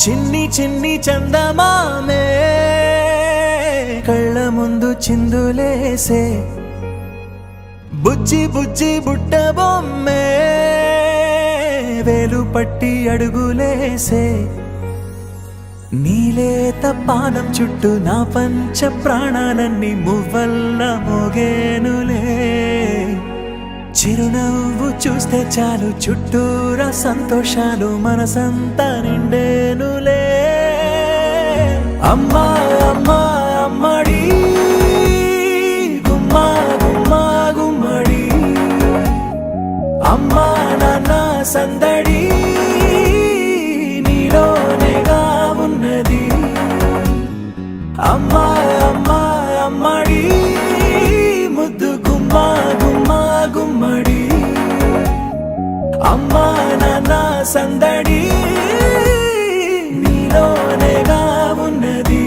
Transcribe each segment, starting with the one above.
చిన్ని చిన్ని చందమామే కళ్ళ ముందు చిందులేసే బుజ్జి బుజ్జి బుట్ట బొమ్మే వేలు పట్టి అడుగులేసే నీలేత పానం చుట్టూ నా పంచ ప్రాణాలన్నీ మువ్వల్ల మోగేనులే చిరునవ్వు చూస్తే చాలు చుట్టూరా సంతోషాలు మనసంతా నిండేనులే అమ్మా అమ్మా అమ్మడి గుమ్మా గుమ్మా గుమ్మడి అమ్మా నాన్న సందడి నీలోనేగా ఉన్నది అమ్మా అమ్మా అమ్మడి ముద్దు గుమ్మా గుమ్మా గుమ్మడి అమ్మా నాన్న సందడి నీలోనేగా ఉన్నది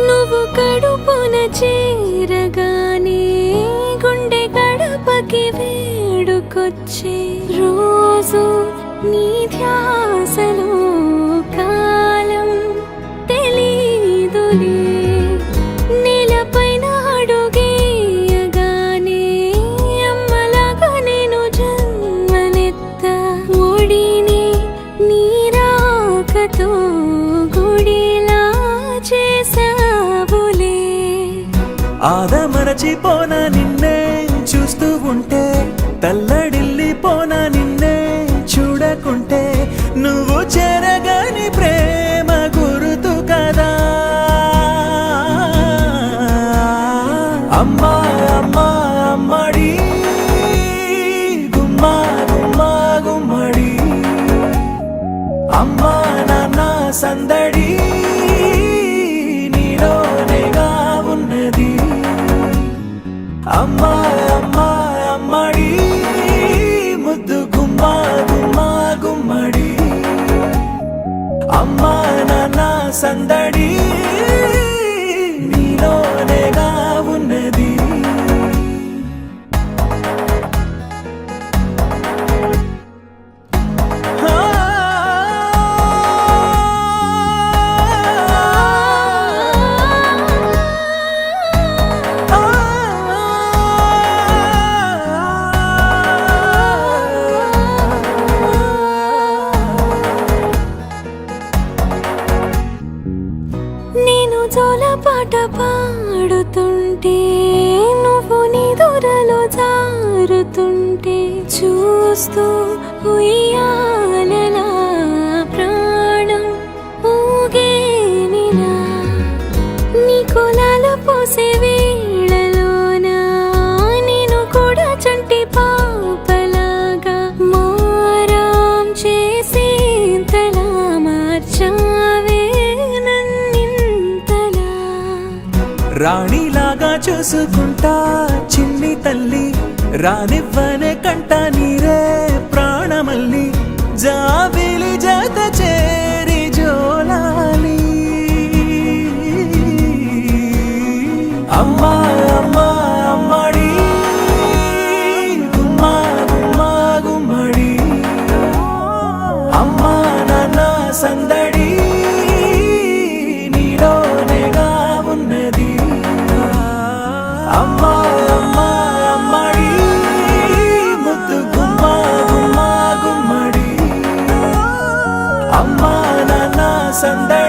నువ్వు కడుపున చేరగానే గుండె గడపకి వేడుకొచ్చే రోజు నీ ధ్యాసలో కాలం తెలీదులే నేలపైన అడుగేయగానే అమ్మలాగా నేను జన్మనెత్త ఒడిని నీ రాకతో గుడిలా చేసావులే ఆదమరచిపోనా నిన్నే చూస్తూ ఉంటే తల్లడిల్లిపోనా నిన్నే చూడకుంటే నువ్వు చెరగని ప్రేమ గురుతు కదా అమ్మా అమ్మా అమ్మడి గుమ్మా గుమ్మా గుమ్మడి అమ్మా నాన్న సందడి నీలోనేగా ఉన్నది అమ్మా అమ్మా అమ్మడి ముద్దు గుమ్మా గుమ్మా గుమ్మడి అమ్మా నాన్న సందడి నీలోనేగా ఉన్నది నేను జోలపాట పాడుతుంటే నువ్వు నీ దూరలో జారుతుంటే చూస్తూ ఉయ్యాలలా ప్రాణం ఊగేనిలా నీ కులాల పోసే వేళలోనా నేను కూడా చంటి పాపలాగా మారాం చేసేంతలా మార్చావే రాణిలాగా చూసుకుంటా చిన్ని తల్లి రానివ్వనే కంట నీరే ప్రాణమల్లి జాబిలి జత చేరి జోలాలి అమ్మా అమ్మా అమ్మడి గుమ్మా గుమ్మా గుమ్మడి అమ్మా నాన్న సందడి నీలోనేగా ఉన్నది అమ్మా అమ్మా అమ్మడి ముద్దు గుమ్మా గుమ్మా గుమ్మడి అమ్మా నాన్న సందడి